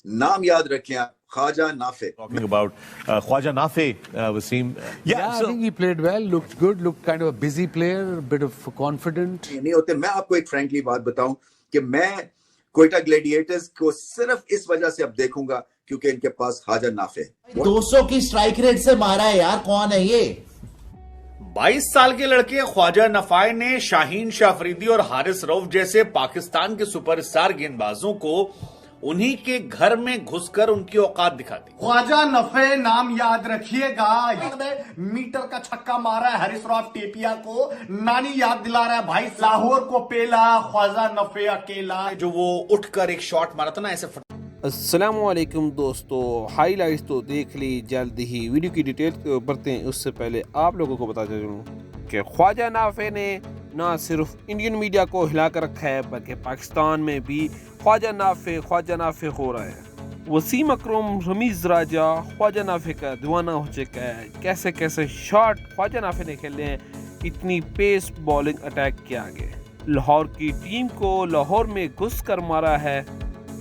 नाम याद रखें आप, Khwaja Nafe. Talking about Khwaja Nafe, Wasim. I think he played well, looked good, looked kind of a busy player, a bit of confident. नहीं होते. मैं आपको एक फ्रैंकली बात बताऊं कि मैं कोयटा ग्लैडिएटर्स को सिर्फ इस वजह से अब देखूंगा क्योंकि इनके पास ख्वाजा नाफे. 200 की स्ट्राइक रेट से मारा है यार. कौन है ये? 22 साल के लड़के ख्वाजा नफाए ने शाहीन शाह अफरीदी और हारिस रऊफ जैसे पाकिस्तान के सुपरस्टार गेंदबाजों को उन्हीं के घर में घुसकर उनकी औकात दिखा दी. ख्वाजा नफे नाम याद रखिएगा. मीटर का छक्का मारा है हारिस रऊफ टेपिया को. नानी याद दिला रहा है भाई, लाहौर को पेला ख्वाजा नफे अकेला. जो वो उठकर एक शॉट मारा था ना ऐसे. अस्सलामुअलैकुम दोस्तों, हाईलाइट्स तो देख ली जल्द ही. वीडियो की डिटेल बढ़ते हैं उससे पहले आप लोगों को बताता चलूँ कि ख्वाजा नाफे ने ना सिर्फ इंडियन मीडिया को हिला कर रखा है बल्कि पाकिस्तान में भी ख्वाजा नाफे हो रहा है. वसीम अकरम, रमीज़ राजा ख्वाजा नाफे का दीवाना हो चुका है. कैसे कैसे शॉट ख्वाजा नाफे ने खेले हैं, इतनी पेस बॉलिंग अटैक किया आगे. लाहौर की टीम को लाहौर में घुस कर मारा है.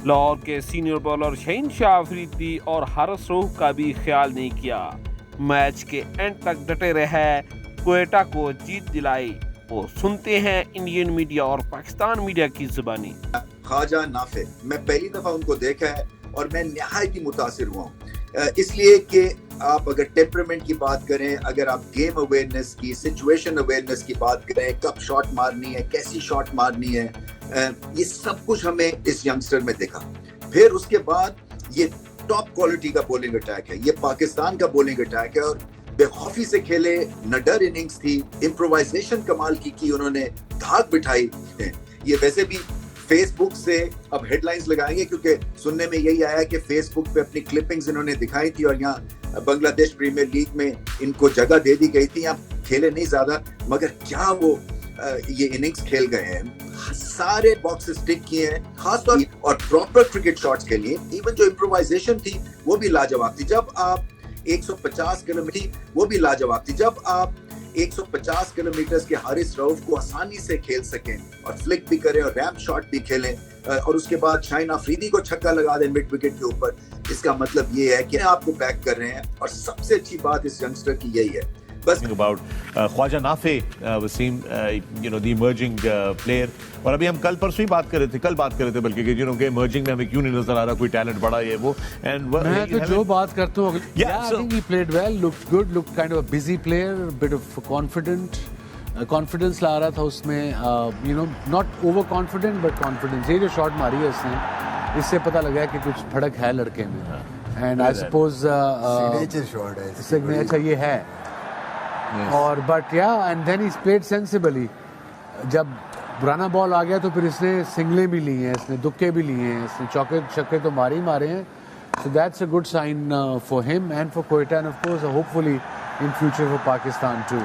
लाहौर के सीनियर बॉलर शाहीन शाह अफरीदी और हारिस रऊफ का भी ख्याल नहीं किया. मैच के एंड तक डटे रहे, कोयटा को जीत दिलाई. वो सुनते हैं इंडियन मीडिया और पाकिस्तान मीडिया की जुबानी. ख्वाजा नाफे, मैं पहली दफा उनको देखा है और मैं निहायत ही मुतासिर हुआ हूँ. इसलिए कि आप अगर टेम्परामेंट की बात करें, अगर आप गेम अवेयरनेस की, सिचुएशन अवेयरनेस की बात करें, कब शॉट मारनी है, कैसी शॉट मारनी है, ये सब कुछ हमें इस यंगस्टर में दिखा. फिर उसके बाद ये टॉप क्वालिटी का बॉलिंग अटैक है, ये पाकिस्तान का बॉलिंग अटैक है और बेखौफी से खेले, नडर इनिंग्स थी, इम्प्रोवाइजेशन कमाल की उन्होंने, धाक बिठाई. ये वैसे भी फेसबुक से अब हेडलाइंस लगाएंगे क्योंकि सुनने में यही आया कि फेसबुक पे अपनी क्लिपिंग्स इन्होंने दिखाई थी और यहाँ बांग्लादेश प्रीमियर लीग में इनको जगह दे दी गई थी. यहाँ खेले नहीं ज्यादा, मगर क्या वो ये इनिंग्स खेल गए हैं. सारे बॉक्सेस टिक किए हैं, खासतौर और प्रॉपर क्रिकेट शॉट्स के लिए. इवन जो इम्प्रोवाइजेशन थी वो भी लाजवाब थी. जब आप 150 किलोमीटर, वो भी लाजवाब थी. जब आप 150 किलोमीटर के हारिस रऊफ को आसानी से खेल सकें और फ्लिक भी करें और रैम्प शॉट भी खेलें और उसके बाद शाहीन अफरीदी को छक्का लगा दें मिड विकेट के ऊपर, इसका मतलब ये है कि आपको बैक कर रहे हैं. और सबसे अच्छी बात इस यंगस्टर की यही है. About Khwaja Nafe, Wasim, the emerging player. और अभी हम कल बात कर रहे थे बल्कि कि emerging में हमें क्यों नहीं नजर आ रहा कोई टैलेंट बड़ा है वो. And मैं तो जो बात करता हूँ, I think he played well, looked good, looked kind of a busy player, a bit of confident. Confidence ला रहा था उसमें, not overconfident but confidence. ये जो शॉट मारी है इसने, इससे पता लगा कि कुछ फड़क है लड़के में. And I suppose signature shot है. अच्छा ये है. और but and then he played sensibly. जब पुराना बॉल आ गया तो फिर इसने सिंगलें भी ली हैं, इसने दुक्के भी लिए हैं, इसने चौके छक्के तो मारे ही मारे हैं. So that's a good sign for him and for Quetta and of course hopefully in future for Pakistan too.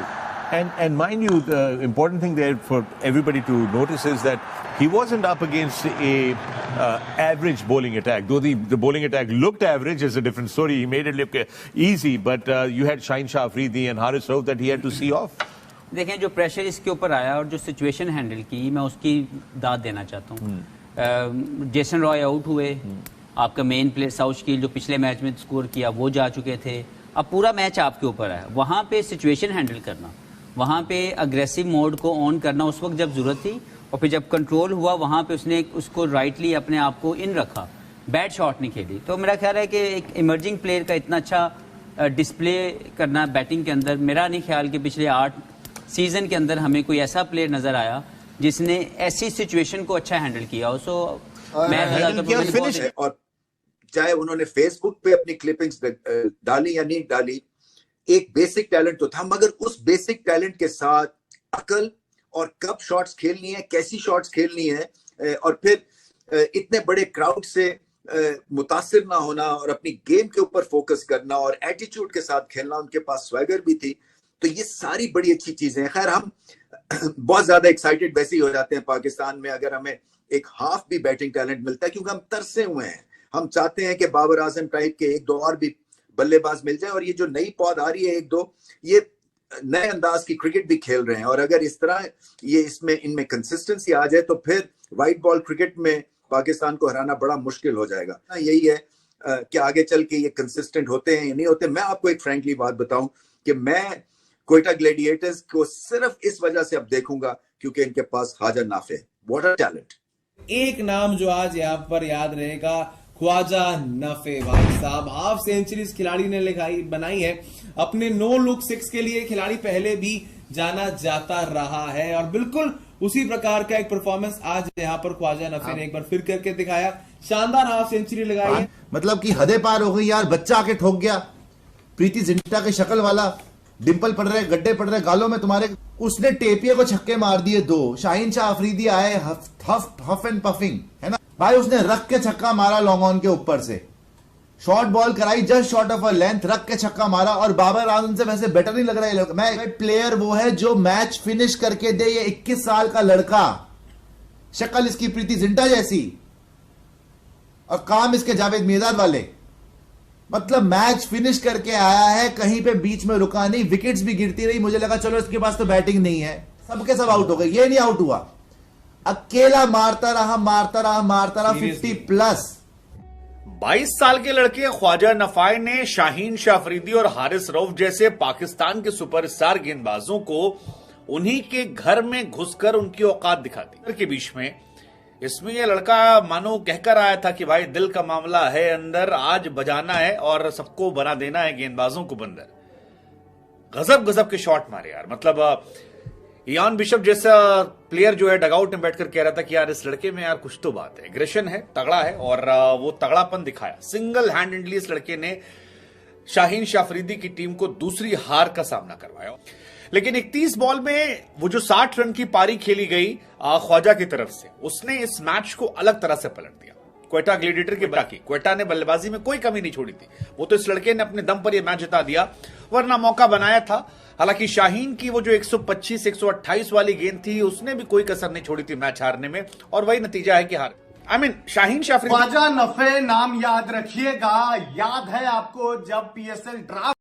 And mind you, the important thing there for everybody to notice is that he wasn't up against a average bowling attack. Though the bowling attack looked average, is a different story. He made it look easy, but you had Shahin Shah Afridi and Haris Rauf that he had to see off. देखें, जो pressure इसके ऊपर आया और जो situation handle की, मैं उसकी दाद देना चाहता हूँ. जेसन रॉय आउट हुए, आपका मेन प्लेयर साउथ कील जो पिछले मैच में स्कोर किया वो जा चुके थे. अब पूरा मैच आपके ऊपर है. वहाँ पे सिचुएशन हैंडल करना, वहाँ पे अग्रेसिव मोड को ऑन करना उस वक्त जब जरूरत थी, और फिर जब कंट्रोल हुआ वहाँ पे उसने उसको राइटली अपने आप को इन रखा, बैड शॉट नहीं खेली. तो मेरा ख्याल है कि एक इमर्जिंग प्लेयर का इतना अच्छा डिस्प्ले करना बैटिंग के अंदर, मेरा नहीं ख्याल कि पिछले 8 सीजन के अंदर हमें कोई ऐसा प्लेयर नजर आया जिसने ऐसी सिचुएशन को अच्छा हैंडल किया हो. सो मैं और चाहे उन्होंने फेसबुक पे अपनी क्लिपिंग्स डाली या नहीं डाली, एक बेसिक टैलेंट तो था, मगर उस बेसिक टैलेंट के साथ अकल और कब शॉट्स खेलनी है, कैसी शॉट्स खेलनी है, और फिर इतने बड़े क्राउड से मुतासिर ना होना और अपनी गेम के ऊपर फोकस करना और एटीट्यूड के साथ खेलना. उनके पास स्वैगर भी थी. तो ये सारी बड़ी अच्छी चीजें हैं. खैर, हम बहुत ज्यादा एक्साइटेड वैसे ही हो जाते हैं पाकिस्तान में अगर हमें एक हाफ भी बैटिंग टैलेंट मिलता है, क्योंकि हम तरसे हुए हैं. हम चाहते हैं कि बाबर आजम टाइप के 1-2 और भी बल्लेबाज मिल जाए. और ये जो नई पौध आ रही है 1-2, ये नए अंदाज की क्रिकेट भी खेल रहे हैं. और अगर इस तरह ये इनमें कंसिस्टेंसी आ जाए तो फिर वाइट बॉल क्रिकेट में पाकिस्तान को हराना बड़ा मुश्किल हो जाएगा। यही है कि आगे चल के ये कंसिस्टेंट होते हैं या नहीं होते। मैं आपको एक फ्रैंकली बात बताऊं कि मैं क्वेटा ग्लैडिएटर्स को सिर्फ इस वजह से अब देखूंगा क्योंकि इनके पास ख्वाजा नाफे है। What a talent. एक नाम जो आज यहाँ पर याद रहेगा, ख्वाजा नफे। भाई साहब, हाफ सेंचुरीज खिलाड़ी ने बनाई है। अपने नो लुक सिक्स के लिए खिलाड़ी पहले भी जाना जाता रहा है और बिल्कुल उसी प्रकार का एक परफॉर्मेंस आज यहाँ पर ख्वाजा नफे ने एक बार फिर करके दिखाया। शानदार हाफ सेंचुरी लगाई है। मतलब कि हदें पार हो गई यार। बच्चा आके ठोक गया, प्रीति जिंटा की शक्ल वाला, डिंपल पड़ रहे, गड्ढे पड़ रहे गालों में तुम्हारे। उसने टेपिया को छक्के मार दिए 2। शाहीन शाह अफरीदी आए हफ एंड पफिंग, है ना भाई। उसने रख के छक्का मारा लॉन्ग ऑन के ऊपर से, शॉर्ट बॉल कराई, just short of a length, रख के छक्का मारा। और बाबर आजम से वैसे बेटर नहीं लग रहा है। मैं प्लेयर वो है जो मैच फिनिश करके दे। ये 21 साल का लड़का, शक्ल इसकी प्रीति जिंटा जैसी और काम इसके जावेद मिर्जाद वाले। मतलब मैच फिनिश करके आया है, कहीं पे बीच में रुका नहीं। विकेट्स भी गिरती रही, मुझे लगा चलो इसके पास तो बैटिंग नहीं है, सबके सब आउट हो गए। ये नहीं आउट हुआ, अकेला मारता रहा 50+। 22 साल के लड़के ख्वाजा नफाई ने शाहीन शाह अफरीदी और हारिस रऊफ जैसे पाकिस्तान के सुपरस्टार गेंदबाजों को उन्हीं के घर में घुसकर उनकी औकात दिखा दी। के बीच में इसमें यह लड़का मानो कहकर आया था कि भाई दिल का मामला है अंदर, आज बजाना है और सबको बना देना है, गेंदबाजों को बंदर। गजब के शॉट मारे यार। मतलब इयान बिशप जैसा प्लेयर जो है डगआउट में बैठकर कह रहा था कि यार इस लड़के में यार कुछ तो बात है, एग्रेशन है, तगड़ा है और वो तगड़ापन दिखाया। सिंगल हैंडेडली इस लड़के ने शाहीन शाह अफरीदी की टीम को दूसरी हार का सामना करवाया। लेकिन 31 बॉल में वो जो 60 रन की पारी खेली गई ख्वाजा की तरफ से, उसने इस मैच को अलग तरह से पलट दिया। क्वेटा ग्लैडिएटर के बाकी क्वेटा ने बल्लेबाजी में कोई कमी नहीं छोड़ी थी। वो तो इस लड़के ने अपने दम पर यह मैच जिता दिया, वरना मौका बनाया था। हालांकि शाहीन की वो जो 125-128 वाली गेंद थी, उसने भी कोई कसर नहीं छोड़ी थी मैच हारने में, और वही नतीजा है कि हार। शाहीन शाह ख्वाजा नफे नाम याद रखिएगा। याद है आपको जब PSL ड्राफ्ट